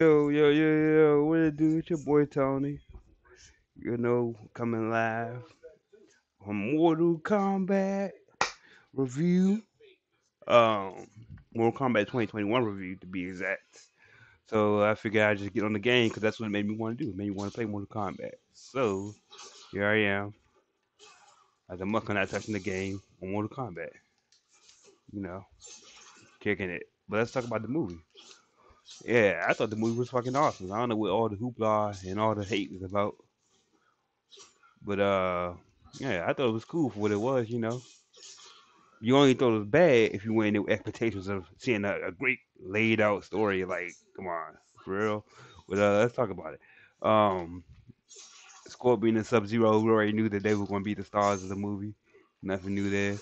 Yo, what it do? It's your boy Tony. Coming live on Mortal Kombat review. Um, Mortal Kombat 2021 review to be exact. So I figured I'd just get on the game because that's what it made me want to do. It made me want to play Mortal Kombat. So here I am, as a mucker not touching the game on Mortal Kombat. You know, kicking it. But let's talk about the movie. Yeah, I thought the movie was fucking awesome. I don't know what all the hoopla and all the hate was about, but yeah, I thought it was cool for what it was. You only thought it was bad if you went in with expectations of seeing a great laid out story. Like, come on, for real. But let's talk about it. Um, Scorpion and Sub Zero, we already knew that they were going to be the stars of the movie. Nothing new there.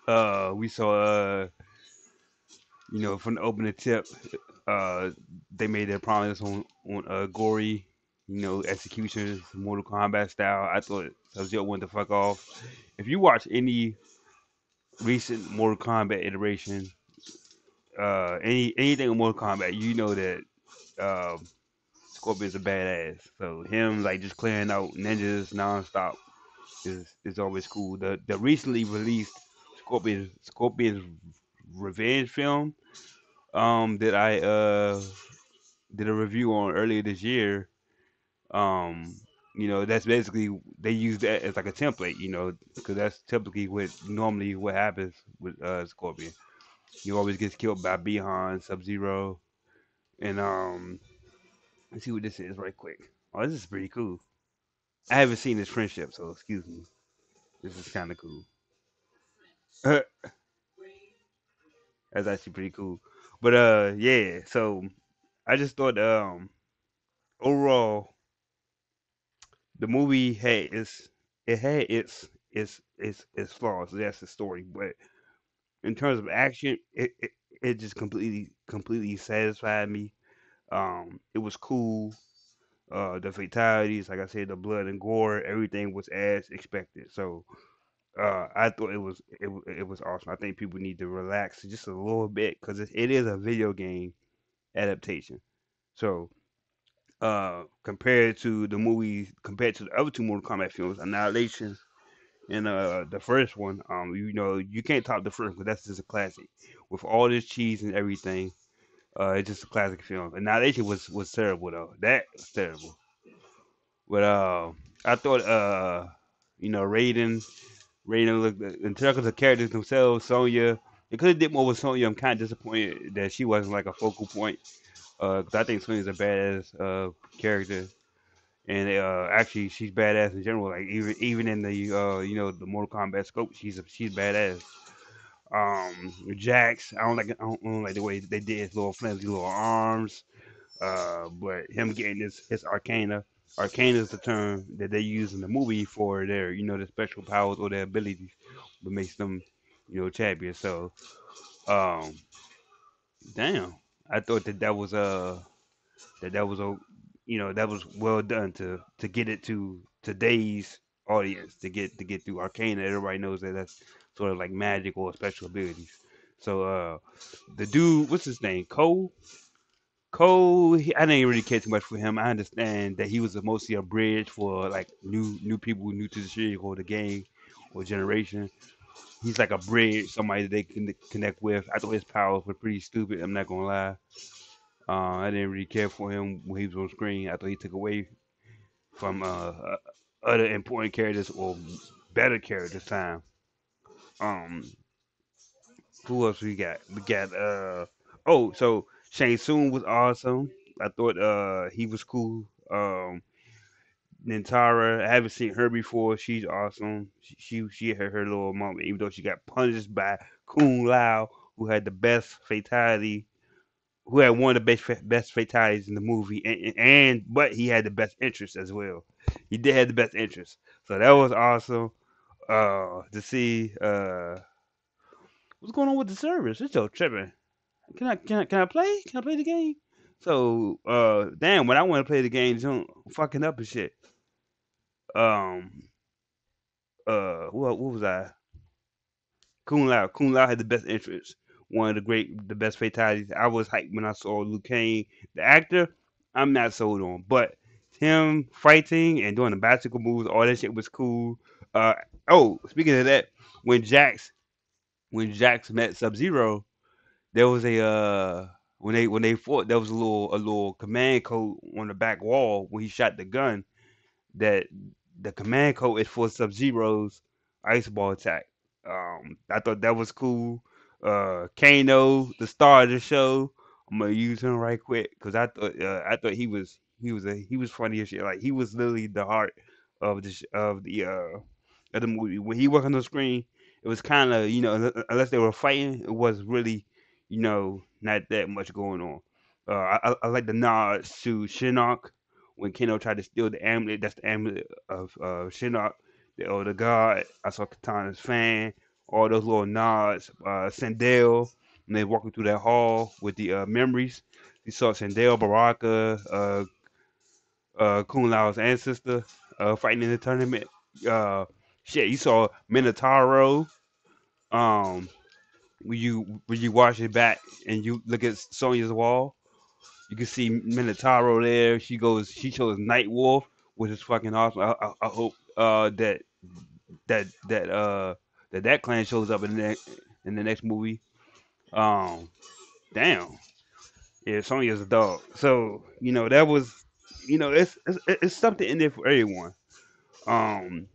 Uh, we saw, from the opening tip, uh, they made their promise on gory, executions, Mortal Kombat style. I thought Sub Zero went the fuck off. If you watch any recent Mortal Kombat iteration, anything with Mortal Kombat, you know that um, Scorpion's a badass. So him like just clearing out ninjas nonstop is always cool. The recently released Scorpion's Revenge film that I did a review on earlier this year. Um, that's basically they use that as like a template, because that's typically what happens with Scorpion. He always gets killed by Bihan, Sub Zero, and let's see what this is right quick. Oh, this is pretty cool. I haven't seen this friendship, so excuse me. This is kind of cool. That's actually pretty cool. But yeah. So I just thought overall the movie had its flaws. That's the story, but in terms of action, it just completely satisfied me. It was cool. The fatalities, like I said, the blood and gore, everything was as expected. So I thought it was awesome. I think people need to relax just a little bit because it is a video game adaptation. So compared to the other two Mortal Kombat films, Annihilation and the first one, you can't top the first because that's just a classic. With all this cheese and everything, it's just a classic film. Annihilation was terrible though. That was terrible. But I thought Raiden looked in terms of the characters themselves. Sonya, they could have did more with Sonya. I'm kind of disappointed that she wasn't like a focal point. 'Cause I think Sonya's a badass character, and actually she's badass in general. Like even in the the Mortal Kombat scope, she's badass. Jax, I don't like the way they did his little flimsy little arms. But him getting his Arcana. Arcana is the term that they use in the movie for their, their special powers or their abilities, what makes them, champions. So, um, damn, I thought that was a, that was well done to get it to today's audience to get through Arcana. Everybody knows that that's sort of like magic or special abilities. So, the dude, what's his name? Cole, I didn't really care too much for him. I understand that he was mostly a bridge for like new people new to the series or the game or generation. He's like a bridge, somebody that they can connect with. I thought his powers were pretty stupid. I'm not gonna lie. I didn't really care for him when he was on screen. I thought he took away from other important characters or better characters. Time. Um, who else we got? We got oh, so Shang Tsung was awesome. I thought he was cool. Nintara, I haven't seen her before. She's awesome. She had her little moment, even though she got punished by Kung Lao, who had the best fatality, who had one of the best fatalities in the movie, and but he had the best interest as well. He did have the best interest, so that was awesome. To see what's going on with the service. It's so tripping. Can I play? Can I play the game? So damn, when I want to play the game, I'm fucking up and shit. Um, what was I? Kung Lao. Kung Lao had the best interest. one of the best fatalities. I was hyped when I saw Liu Kang, the actor. I'm not sold on, but him fighting and doing the bicycle moves, all that shit was cool. Uh, oh, speaking of that, when Jax when Jax met Sub Zero, there was a when they fought, there was a little command code on the back wall when he shot the gun that the command code is for Sub Zero's ice ball attack. I thought that was cool. Kano, the star of the show, I'm gonna use him right quick because I thought he was funny as shit. Like he was literally the heart of the movie. When he was on the screen, it was kind of unless they were fighting, it was really not that much going on. I like the nods to Shinnok when Kano tried to steal the amulet. That's the amulet of Shinnok, the elder god. I saw Katana's fan. All those little nods. Sandel when they walking through that hall with the memories. You saw Sandel, Baraka, Kung Lao's ancestor fighting in the tournament. Uh, Shit, you saw Minotauro. Um, when you watch it back and you look at Sonya's wall, you can see Minotauro there. She shows Night Wolf, which is fucking awesome. I hope that that that clan shows up in the next movie. Um, Damn, yeah, Sonya's a dog. So that was, it's something in there for everyone. Um,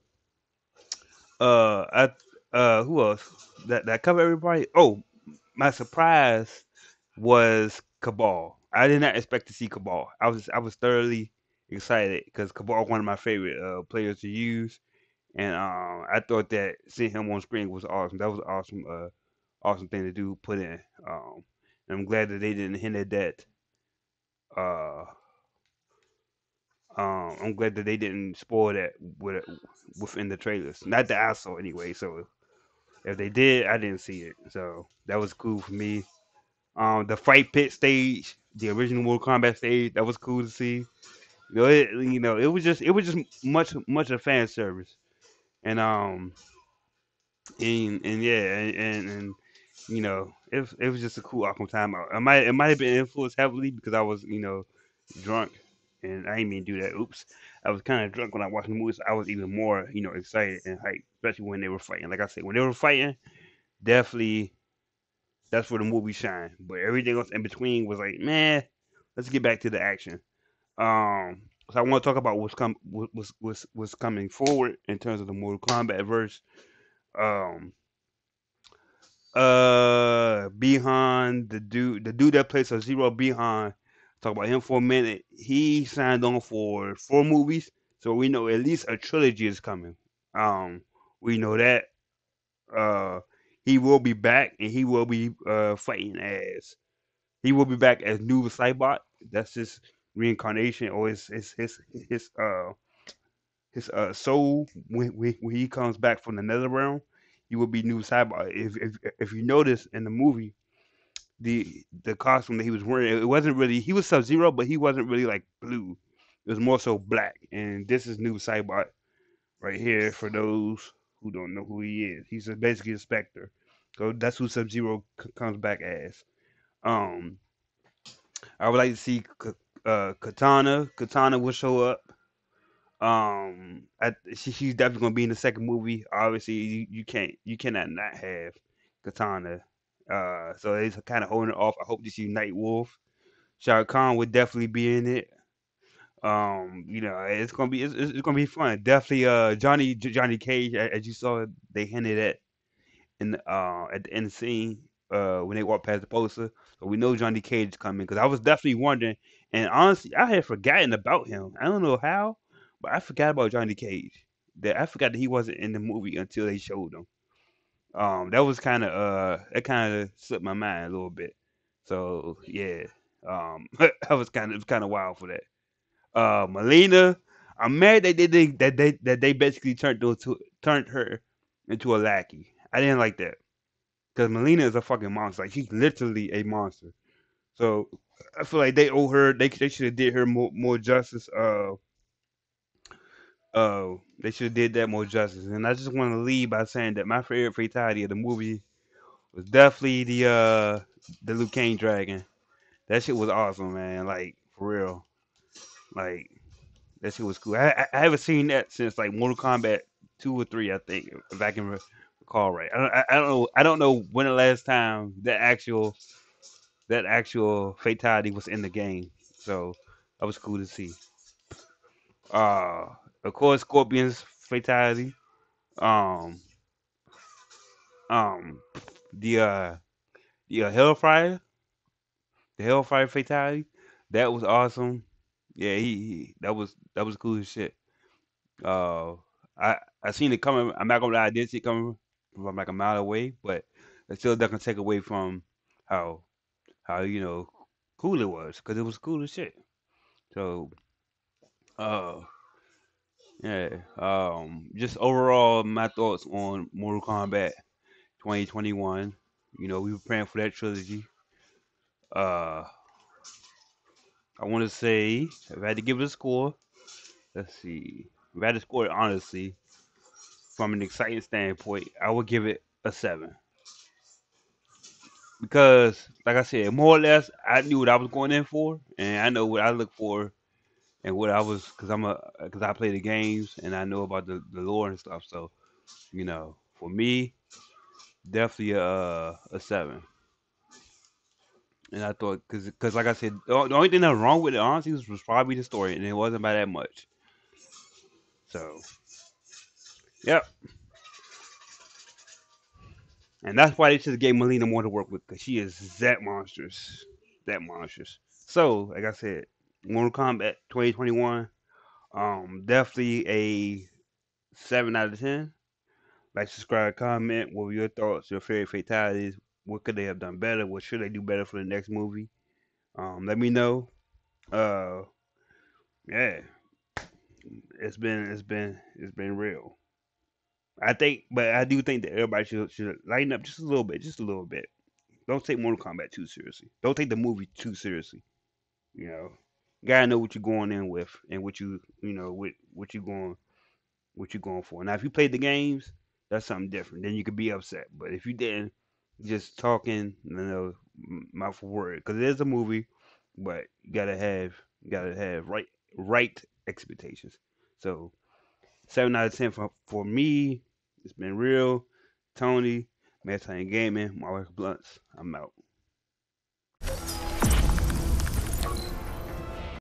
I who else that cover everybody? Oh, my surprise was Cabal. I did not expect to see Cabal. I was thoroughly excited because Cabal one of my favorite players to use, and I thought that seeing him on screen was awesome. That was awesome, awesome thing to do. Put in. And I'm glad that they didn't hint at that. Uh, I'm glad that they didn't spoil that within the trailers. Not that I saw anyway. So if they did, I didn't see it. So that was cool for me. The fight pit stage, the original Mortal Kombat stage, that was cool to see. It was just much of fan service, and and yeah, and it was just a cool Arkham time out. It might have been influenced heavily because I was drunk, and I didn't mean to do that. Oops, I was kind of drunk when I watched the movie, so I was even more excited and hyped, especially when they were fighting. Like I said, when they were fighting, definitely that's where the movie shine. But everything else in between was like, man, let's get back to the action. So I want to talk about what's coming forward in terms of the Mortal Kombat verse. Um, Behind the dude that plays Sub Zero behind. Talk about him for a minute. He signed on for 4 movies, so we know at least a trilogy is coming. Um, we know that uh he will be back and he will be fighting as he will be back as New Cybot. That's his reincarnation or his soul when he comes back from the nether realm. He will be New Cybot. If you notice in the movie, the costume that he was wearing, it wasn't really he was Sub Zero, but he wasn't really like blue. It was more so black. And this is New Cybot right here for those who don't know who he is. He's basically a Spectre. So that's who Sub Zero comes back as. Um, I would like to see Katana. Katana will show up. She's definitely gonna be in the second movie. Obviously, you cannot not have Katana. So they're kind of holding it off. I hope to see Night Wolf. Shao Kahn would definitely be in it. It's gonna be fun. Definitely, Johnny Cage, as you saw, they hinted at the end scene when they walked past the poster. So we know Johnny Cage is coming because I was definitely wondering, and honestly, I had forgotten about him. I don't know how, but I forgot about Johnny Cage. That I forgot that he wasn't in the movie until they showed him. That kind of slipped my mind a little bit. So yeah, that was kind of wild for that. Melina, I'm mad that they basically turned her into a lackey. I didn't like that because Melina is a fucking monster. Like she's literally a monster. So I feel like they owe her. They should have did her more justice. They should have did that more justice. And I just want to leave by saying that my favorite fatality of the movie was definitely the Liu Kang dragon. That shit was awesome, man. Like for real. Like that shit was cool. I haven't seen that since like Mortal Kombat 2 or 3, I think, if I can recall right. I don't know when the last time that actual fatality was in the game. So that was cool to see. Uh, of course, Scorpion's fatality. Um, um, the uh, the Hellfire fatality. That was awesome. Yeah, that was cool as shit. Uh, I seen it coming. I'm not gonna lie, I did see it coming from like a mile away, but it still doesn't take away from how how cool it was because it was cool as shit. So, uh, yeah. Just overall, my thoughts on Mortal Kombat 2021. We were praying for that trilogy. Uh, I want to say if I had to give it a score, let's see. If I had to score it honestly, from an exciting standpoint, I would give it a 7 because, like I said, more or less, I knew what I was going in for, and I know what I look for, and what I was, because I play the games and I know about the lore and stuff. So, for me, definitely a 7. And I thought, because like I said, the only thing that was wrong with it, honestly, was probably the story, and it wasn't by that much. So, yep. And that's why they should have gave Melina more to work with, because she is that monstrous. That monstrous. So, like I said, Mortal Kombat 2021, definitely a 7 out of 10. Like, subscribe, comment. What were your thoughts, your favorite fatalities? What could they have done better? What should they do better for the next movie? Let me know. Uh, yeah, it's been real. But I do think that everybody should lighten up just a little bit, just a little bit. Don't take Mortal Kombat too seriously. Don't take the movie too seriously. You know, you gotta know what you're going in with and what you going for. Now, if you played the games, that's something different. Then you could be upset. But if you didn't, just talking, mouth for word, because it is a movie, but you gotta have right expectations. So 7 out of 10 for me. It's been real. Tony, Maritime Gaming, my wife Bluntz. I'm out.